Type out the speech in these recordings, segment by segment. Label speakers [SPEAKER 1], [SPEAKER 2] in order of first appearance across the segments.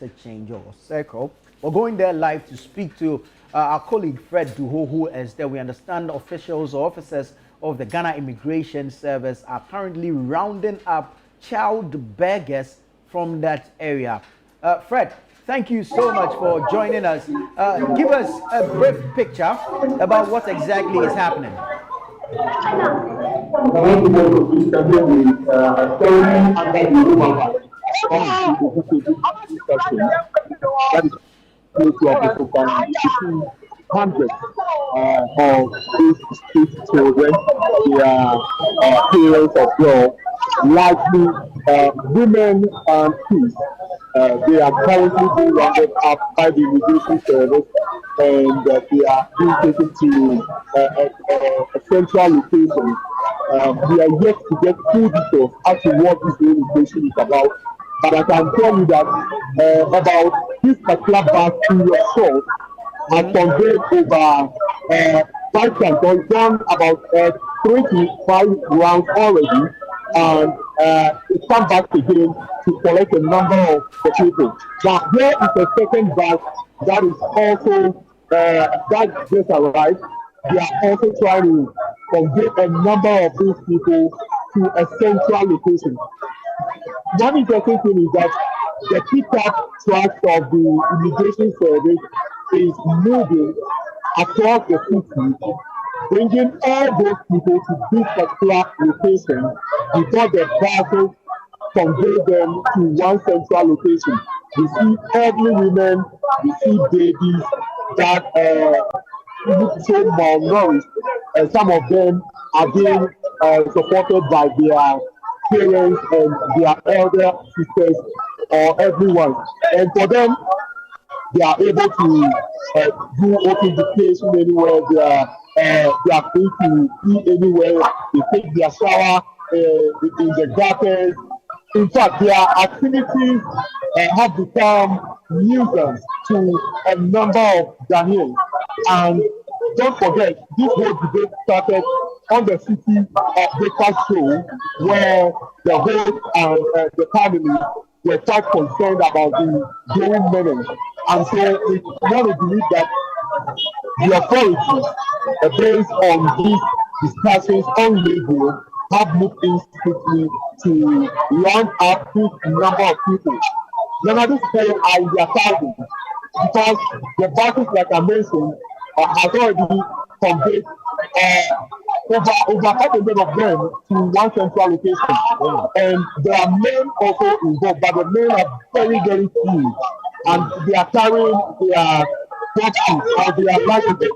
[SPEAKER 1] interchange or circle. We're going there live to speak to our colleague Fred Duho, who is there. We understand officials or officers of the Ghana Immigration Service are currently rounding up child beggars from that area. Fred, thank you so much for joining us. Give us a brief picture about what exactly is happening.
[SPEAKER 2] Hundreds of these street children, their parents as well, largely women and kids. They are currently being rounded up by the immigration service, and they are being taken to a central location. We are yet to get full details as to what this immigration is about, but I can tell you that about this particular bus period short has conveyed over 5 times, so it's done about 3 to 5 rounds already, and it comes back again to collect a number of the people. Now, here is a second bus that is also that just arrived. They are also trying to convey a number of these people to a central location. One interesting thing is that the pickup trucks of the immigration service is moving across the city, bringing all those people to this particular location before the buses convey them to one central location. We see elderly women, we see babies that look so malnourished, and some of them are being supported by their parents and their elder sisters or everyone. And for them, they are able to do open vacation anywhere. They are free to eat anywhere. They take their shower in the gardens. In fact, their activities have become nuisance to a number of Ghanaians. And don't forget, this whole debate started on the city breakfast show, where the host and the family were quite concerned about the growing menace. And so we want to believe that the authorities, based on these discussions on radio, have moved in quickly to round up this number of people. None of these people are in their thousands, because the buses, like I mentioned, has already conveyed over 500 of them to one central location. And there are men also involved, but the men are very, very few. And they are carrying their boxes or their luggages,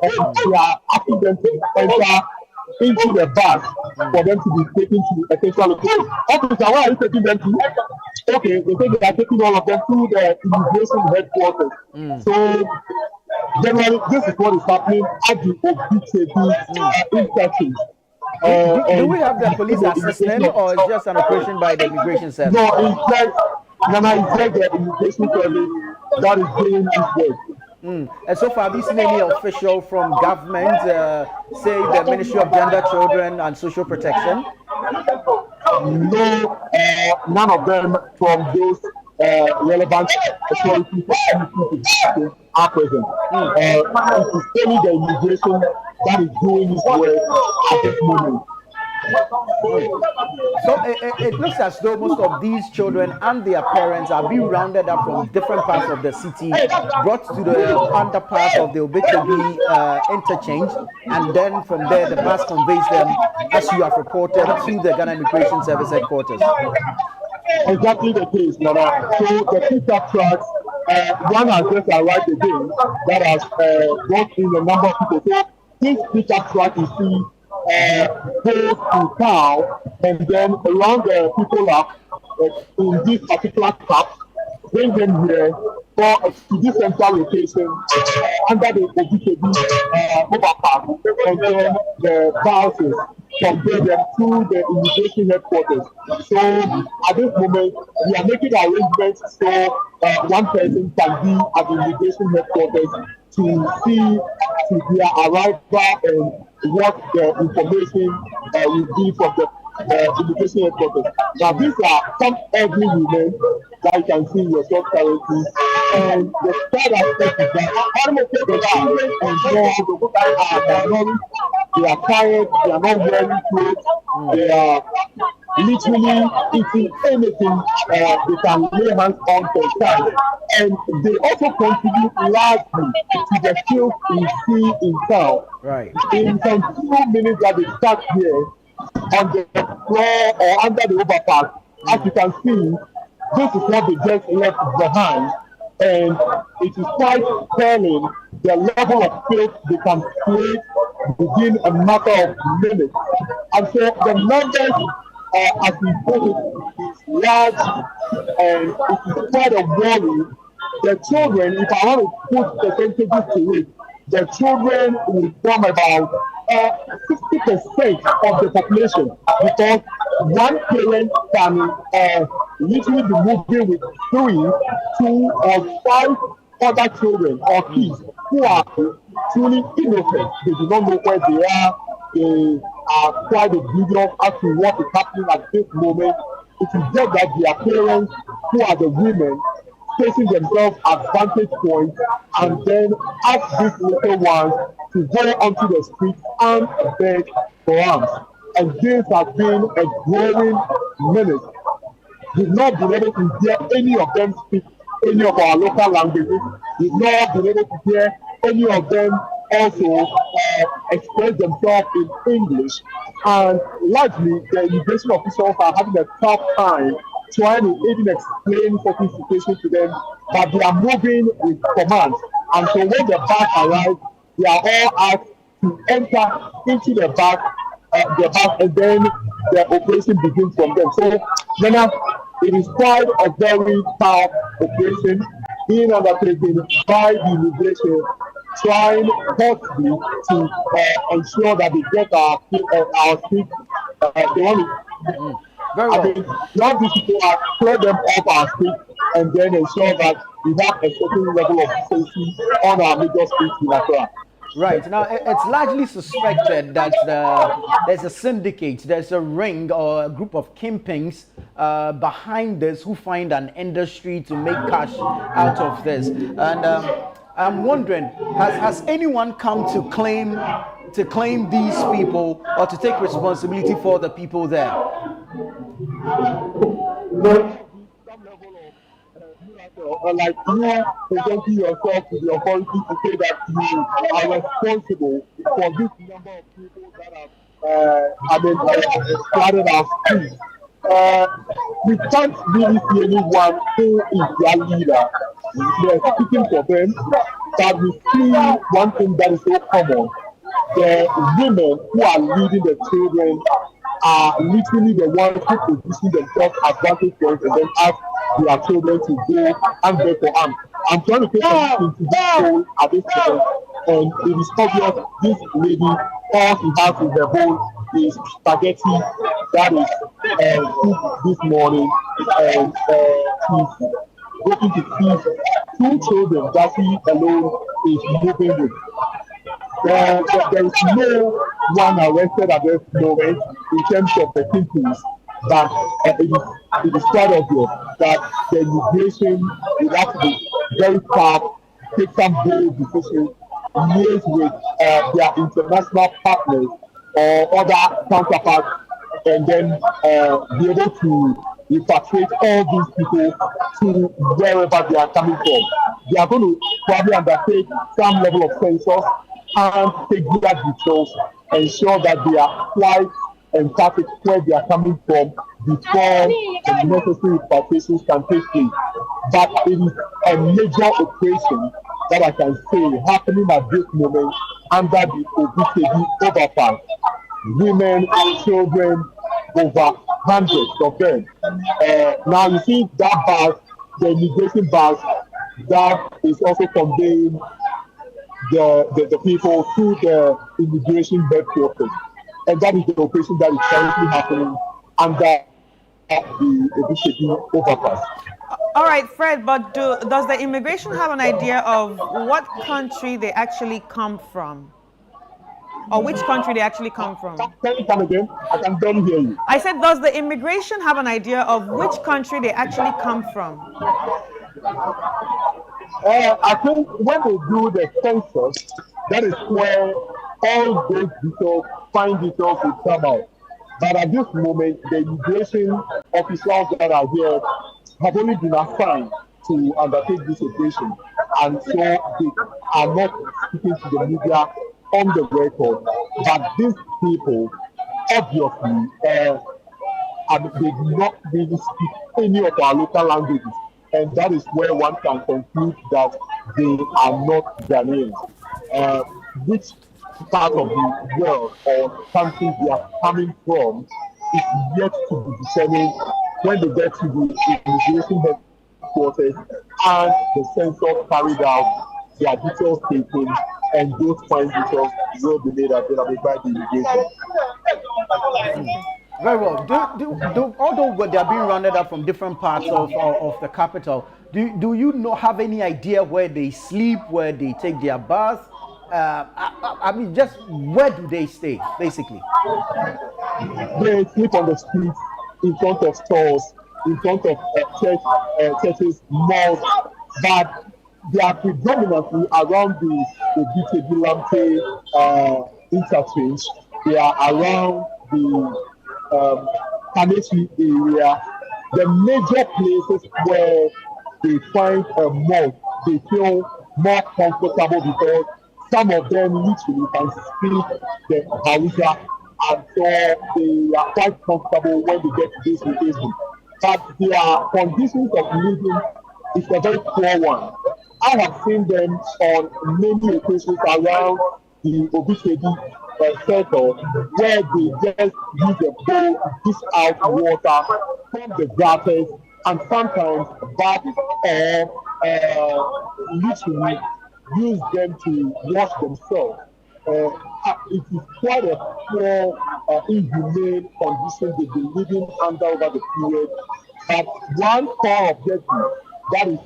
[SPEAKER 2] and they are asking them to enter into the bus for them to be taken to a central location. Officer, why are you taking them to? Okay, they say they are taking all of them to the immigration headquarters. So generally, this is what is happening at the OBTB interchange.
[SPEAKER 1] Do we have the police assistance, or is just an operation by the immigration service?
[SPEAKER 2] No, it's like the immigration service that is doing this work.
[SPEAKER 1] And so far, have you seen any official from government, say the Ministry of Gender, Children and Social Protection?
[SPEAKER 2] No, none of them from those relevant authorities are present. It is only the immigration that is doing this work at this moment.
[SPEAKER 1] So it looks as though most of these children and their parents are being rounded up from different parts of the city, brought to the underpass of the Okai interchange, and then from there the bus conveys them, as you have reported, to the Ghana Immigration Service headquarters.
[SPEAKER 2] Exactly the case, Nana. So the pickup trucks, one has just arrived again that has brought in a number of people. So this pickup truck you see goes to town and then round the people up in this particular cup, bring them here for to this central location under the OBTB mobile park, and then the buses convey them to the immigration headquarters. So at this moment, we are making arrangements so one person can be at the immigration headquarters to see to their arrival and what the information will be from the immigration headquarters. Now, these are some elderly women that you can see in your short currency. And the third aspect is that almost the children involved are malnourished, they are tired, they are not wearing clothes, they are literally eating anything they can lay hands on for time. And they also contribute largely to the filth we see in town.
[SPEAKER 1] Right.
[SPEAKER 2] In some few minutes that they start here on the floor or under the overpass, as you can see, this is what they just left behind. And it is quite telling the level of filth they can create within a matter of minutes. And so the numbers, as we put it, is large and it is quite a worry. The children, if I want to put percentages to it, the children will form about 60% of the population because one parent can literally be moving with 3, 2, or 5 other children or kids who are truly innocent. They do not know where they are. They are quite oblivious as to what is happening at this moment. It is just that their parents, who are the women, facing themselves at vantage points and then ask these little ones to go onto the street and beg for arms. And this has been a growing menace. We've not been able to hear any of them speak any of our local languages. We've not been able to hear any of them also express themselves in English. And largely, the immigration officials are having a tough time trying to even explain certain situations to them, but they are moving with commands. And so when the bus arrives, they are all asked to enter into the bus, and then the operation begins from them. So, Nana, it is quite a very tough operation being undertaken by the immigration, trying hotly to ensure that they get our street. They want to.
[SPEAKER 1] Very well.
[SPEAKER 2] I mean, not these people are clear them off our street and then ensure that we have a certain level of safety on our major streets in Accra.
[SPEAKER 1] Right. Now, it's largely suspected that there's a syndicate, there's a ring or a group of kingpins behind this who find an industry to make cash out of this. And I'm wondering, has anyone come to claim these people or to take responsibility for the people there?
[SPEAKER 2] Like you presenting yourself to the authority to say that you are responsible for this number of people that have flooded our streets. We can't really see anyone who is their leader. They're speaking for them, but we see one thing that is so common. The women who are leading the children are literally the ones who position themselves as vantage points and then ask their children to go and beg for arms. I'm trying to take something into this bowl at this point, and it is obvious this lady, all she has in her bowl is spaghetti that is cooked this morning, and she's looking to feed 2 children that she alone is moving with. There is no one arrested at this moment in terms of the kingpins, but it is quite obvious that the immigration will have to be very tough, take some bold decisions, liaise with their international partners or other counterparts, and then be able to repatriate all these people to wherever they are coming from. They are going to probably undertake some level of census and take their details, ensure that they are quite emphatic where they are coming from before the necessary repatriations can take place. But it is a major operation that I can say happening at this moment under the Abossey overpass. Women, children, over hundreds of them. Now you see that bus, the immigration bus, that is also conveying the people to the immigration headquarters. And that is the operation that is currently happening under the Abossey overpass.
[SPEAKER 3] All right, Fred, but does the immigration have an idea of what country they actually come from? or which country they actually come from?
[SPEAKER 2] Can you come again? I can barely hear you.
[SPEAKER 3] I said, does the immigration have an idea of which country they actually come from?
[SPEAKER 2] I think when they do the census, that is where all those details, fine details will come out. But at this moment, the immigration officials that are here have only been assigned to undertake this operation, and so they are not speaking to the media on the record. But these people, obviously, they do not really speak any of our local languages, and that is where one can conclude that they are not Ghanaians. Which part of the world or country they are coming from is yet to be determined when they get to the immigration headquarters and the census carried out, their details taken, and those fine details will be made available by the immigration.
[SPEAKER 1] Very well. Although they are being rounded up from different parts of the capital, do you have any idea where they sleep, where they take their bath? I mean, just where do they stay, basically?
[SPEAKER 2] They sleep on the streets, in front of stores, in front of churches, malls, but they are predominantly around the Okai interchange. They are around the Kaneshie area. The major places where they find a mall, they feel more comfortable because some of them literally can speak the Hausa, and so they are quite comfortable when they get to this location. But their conditions of living is a very poor one. I have seen them on many occasions around the Okai circle where they just use a bowl to dish out water from the gutters and sometimes bath or literally use them to wash themselves. It is quite a poor, inhumane condition they've been living under over the period. But one core objective that is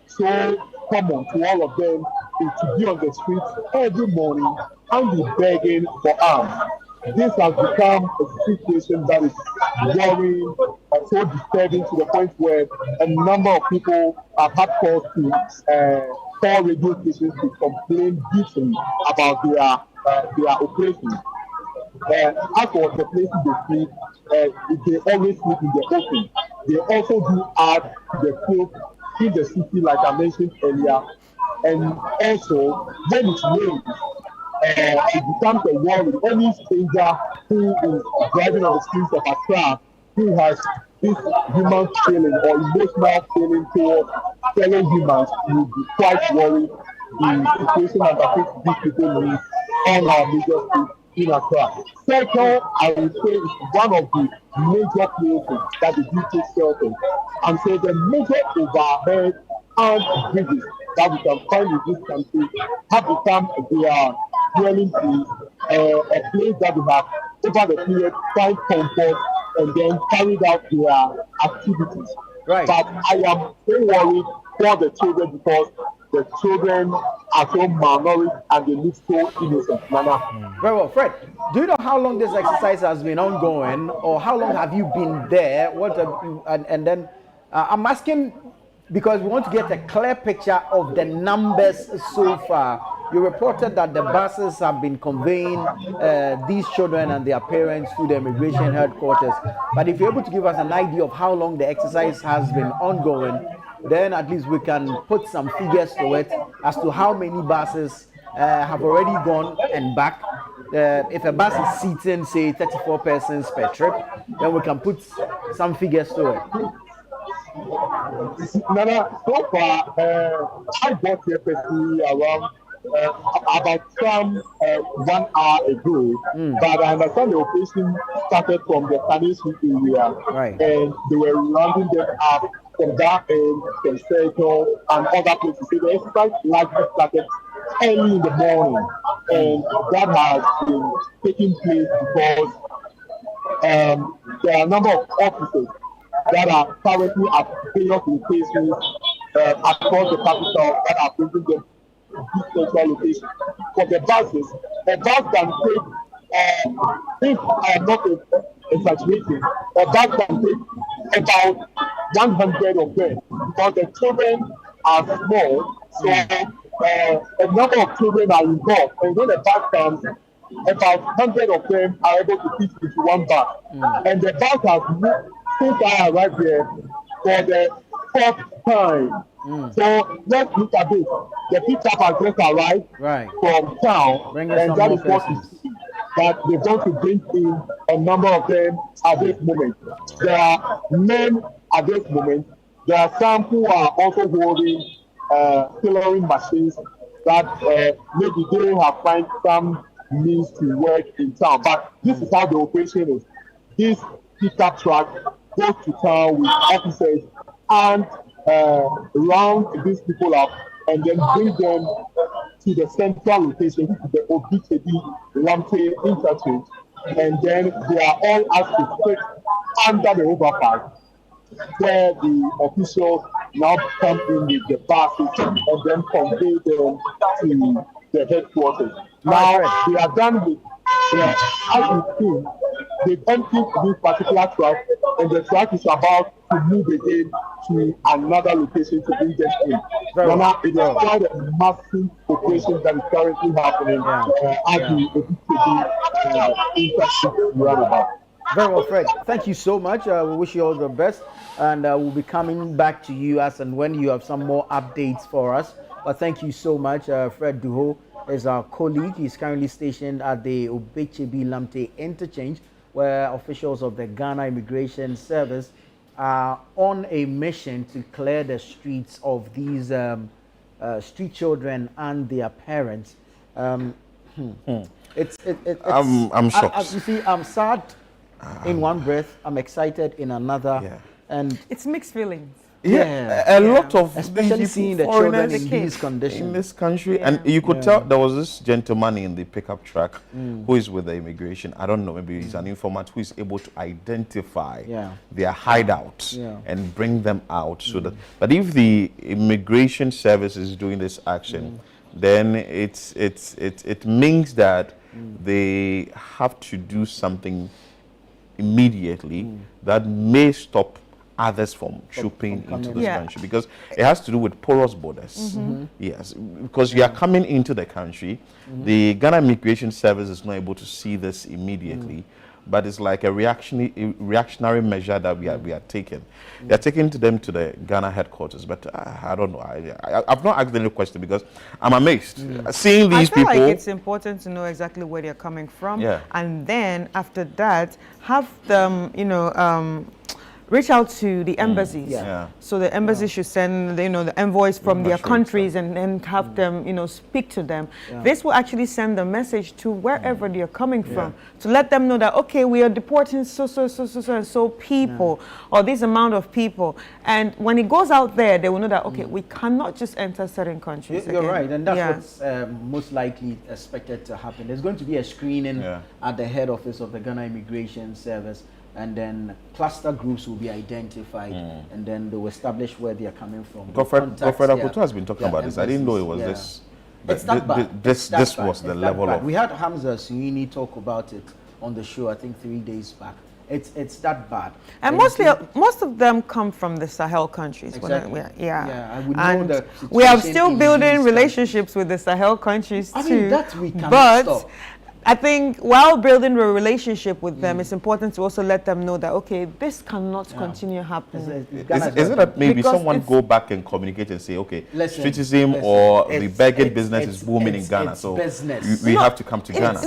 [SPEAKER 2] so common to all of them is to be on the streets every morning and be begging for alms. This has become a situation that is worrying, so disturbing to the point where a number of people have had cause to call radio stations to complain bitterly about their operations. As for the places they sleep, they always sleep in the open. They also do add to the filth in the city, like I mentioned earlier. And also, when it rains, it becomes a worry. Any stranger who is driving on the streets of Accra, who has this human feeling or emotional feeling towards fellow humans, will be quite worried the situation under which these people live on our major streets in Accra. Second, I would say is one of the major places that the do take shelter. And so the major overhead and bridges that we can find in this country have become their dwelling place, a place that we have over the period find comfort and then carried out their activities.
[SPEAKER 1] Right.
[SPEAKER 2] But I am so worried for the children because the children are so malnourished and they look so innocent. Nana.
[SPEAKER 1] Very well, Fred. Do you know how long this exercise has been ongoing, or how long have you been there? What have you, and then I'm asking because we want to get a clear picture of the numbers so far. You reported that the buses have been conveying these children and their parents to the immigration headquarters. But if you're able to give us an idea of how long the exercise has been ongoing, then at least we can put some figures to it as to how many buses have already gone and back. If a bus is seating, say, 34 persons per trip, then we can put some figures to it.
[SPEAKER 2] Nana, so far, I got here personally around about 1 hour ago, but I understand the operation started from the Kaneshie area,
[SPEAKER 1] right,
[SPEAKER 2] and they were rounding them up from that end, from Circle, and other places. So the exercise largely started early in the morning, and that has been taking place because there are a number of officers that are currently at various locations across the capital that are bringing them this central location. For the buses, a bus can take, if I am not exaggerating, a bus can take about 100 of them because the children are small, so a number of children are involved. And when the bus comes, about 100 of them are able to fit into one bus. And the bus has moved since I arrived here for the fourth time. So let's look at this. The pickup has just arrived from town, and that is what we see. That they're going to bring in a number of them at this moment. There are men at this moment. There are some who are also holding tailoring machines that maybe they have find some means to work in town. But this is how the operation is. This pickup truck goes to town with officers and round these people up and then bring them to the central location, which is the Abossey Lamte interchange. And then they are all asked to sit under the overpass, where the officials now come in with the buses and then convey them to the headquarters. Now they are done with, as you see, they've emptied this particular truck, and the truck is about to move again to another location to bring them in. Now, it is quite a massive operation that is currently happening at the interchange roundabout.
[SPEAKER 1] Very well, Fred. Thank you so much. We wish you all the best, and we'll be coming back to you as and when you have some more updates for us. But thank you so much. Fred Duho is our colleague. He's currently stationed at the Abossey Lamte interchange, where officials of the Ghana Immigration Service are on a mission to clear the streets of these street children and their parents. I'm
[SPEAKER 4] shocked.
[SPEAKER 1] You see, I'm sad in one breath, I'm excited in another, and
[SPEAKER 3] it's mixed feelings.
[SPEAKER 4] A lot of
[SPEAKER 1] especially seeing the children in these conditions
[SPEAKER 4] in this country, and you could tell there was this gentleman in the pickup truck who is with the immigration. I don't know, maybe he's an informant who is able to identify their hideouts and bring them out. So that, but if the immigration service is doing this action, then it means that they have to do something immediately that may stop others from trooping into this country, because it has to do with porous borders. Yes, because you are coming into the country, the Ghana Immigration Service is not able to see this immediately, but it's like a reactionary measure that we are taking. They are taking them to the Ghana headquarters, but I don't know. I've not asked any question because I'm amazed seeing these people.
[SPEAKER 3] I feel like it's important to know exactly where they're coming from, and then after that, have them, reach out to the embassies. So the embassy should send, the envoys from their countries and have them, speak to them. This will actually send a message to wherever they're coming from to let them know that, okay, we are deporting so people or this amount of people. And when it goes out there, they will know that, okay, we cannot just enter certain countries.
[SPEAKER 1] You're right, and that's what's most likely expected to happen. There's going to be a screening at the head office of the Ghana Immigration Service, and then cluster groups will be identified, and then they will establish where they are coming from.
[SPEAKER 4] Godfred Akutu has been talking about this. I didn't know it was this.
[SPEAKER 1] It's that bad.
[SPEAKER 4] This was the level of.
[SPEAKER 1] We had Hamza Suini talk about it on the show, I think 3 days back. It's that bad.
[SPEAKER 3] And most of them come from the Sahel countries.
[SPEAKER 1] Exactly.
[SPEAKER 3] And we are still building relationships with the Sahel countries too.
[SPEAKER 1] I mean, that we cannot stop.
[SPEAKER 3] I think while building a relationship with them, it's important to also let them know that, okay, this cannot continue happening.
[SPEAKER 4] Is it that maybe someone go back and communicate and say, okay, streetism or the begging business is booming in Ghana, so we have to come to Ghana?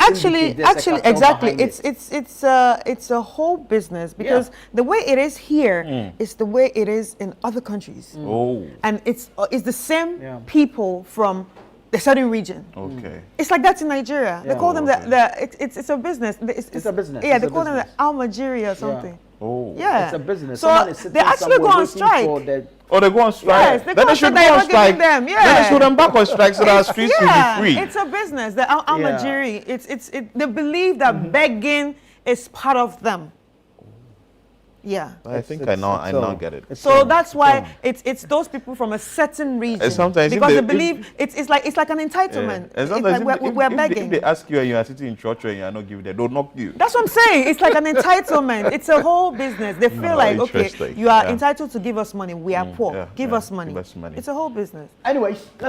[SPEAKER 3] Actually, exactly. It's a whole business, because the way it is here is the way it is in other countries. And it's the same people from the southern region. It's like that in Nigeria. They call them it's a business. It's a business. Yeah, they call them the Almajiri or something.
[SPEAKER 1] It's a business.
[SPEAKER 3] So they actually go on strike.
[SPEAKER 4] They go on strike.
[SPEAKER 3] Yes, they should go on strike.
[SPEAKER 4] Then they should embark on strike so that our streets will be free.
[SPEAKER 3] It's a business. The Almajiri. They believe that begging is part of them. Yeah.
[SPEAKER 4] I think I now get it.
[SPEAKER 3] So that's why it's those people from a certain region.
[SPEAKER 4] Sometimes
[SPEAKER 3] because they believe it's like an entitlement.
[SPEAKER 4] And sometimes
[SPEAKER 3] like we're begging.
[SPEAKER 4] If they ask you and you are sitting in church and you are not giving them, they'll knock you.
[SPEAKER 3] That's what I'm saying. It's like an entitlement. It's a whole business. They feel like, okay, you are entitled to give us money. We are poor. Give us money.
[SPEAKER 4] Give us money.
[SPEAKER 3] It's a whole business.
[SPEAKER 1] Anyways, let's